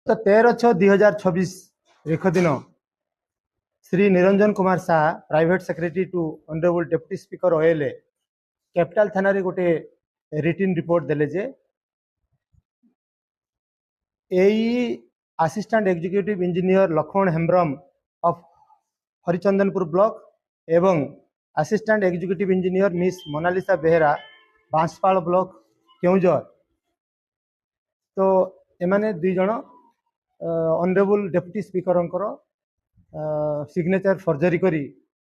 तो 13/6/2026 रेख दिन Shri Niranjan Kumar Shah private secretary to honourable deputy speaker OLA capital थाना रे गोटे रिटन रिपोर्ट देले जे assistant executive engineer Laxman Hembram of Harichandanpur block एवं assistant executive engineer Miss Monalisa Behera Banspal block Keonjhar तो एमाने दुई जन honourable deputy speaker signature forgery करी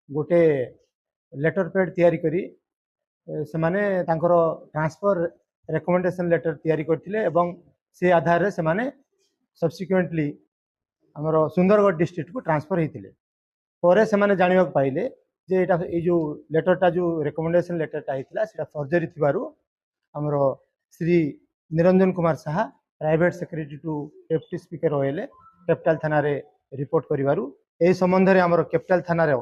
गोटे लेटर पैड तैयारी करी से माने तांकर ट्रांसफर रिकमेंडेशन लेटर तैयारी करथिले एवं से आधार रे से माने सब्सिक्वेंटली हमर सुंदरगढ़ डिस्ट्रिक्ट को ट्रांसफर होते पर से माने जानिबा पाइले जे एटा ए जो लेटरटा जो रिकमेंडेशन लेटरटा होता है फर्जरी थिबारु हमर Shri Niranjan Kumar Shah private secretary to deputy speaker OLA capital थाना रे रिपोर्ट करिवारु ए संबंध रे हमर कैपिटल थाना रे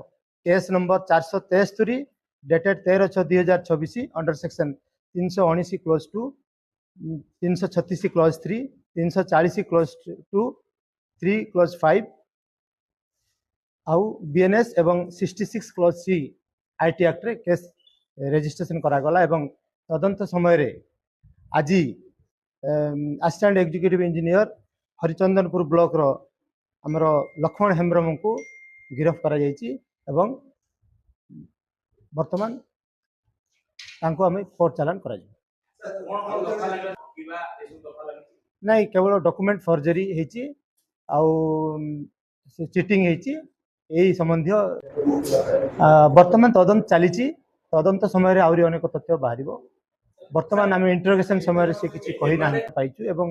case number 473 dated 13/6/2026 under section 319 clause 2 336 clause 3 340 clause 2 3 clause 5 आउ बीएनएस एवं 66 क्लोज सी आईटी एक्ट रे केस रजिस्ट्रेशन करा गला एवं तदंत समय रे आज assistant executive engineer Harichandanpur block रो हमर लक्ष्मण हेम्ब्रम को गिरफ्त करा जायछि एवं वर्तमान तांको हमें कोर्ट चालान करा जाय नहीं केवल डॉक्यूमेंट फर्जरी हेछि आउ चीटिंग हेछि एही संबंधी वर्तमान तदंत चली तदंत समय आहरी अनेक तथ्य बाहर वर्तमान आम इंटरोगेशन समय से किसी कही ना पाइचु एवं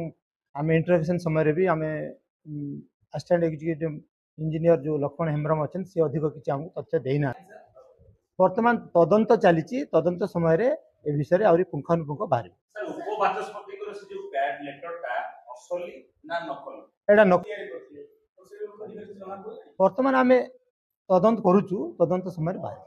आम इंटरोगेशन समय भी आम असिस्टेंट एग्जीक्यूटिव इंजीनियर जो लक्ष्मण हेम्ब्रम अच्छा सी अधिक किसी आमको तथ्य देना वर्तमान तदंत चली तदंत समय ए विषय आहरी पुंखानुपुंख बाहर वर्तमान आम तदंत करुचु तदंत समय बाहर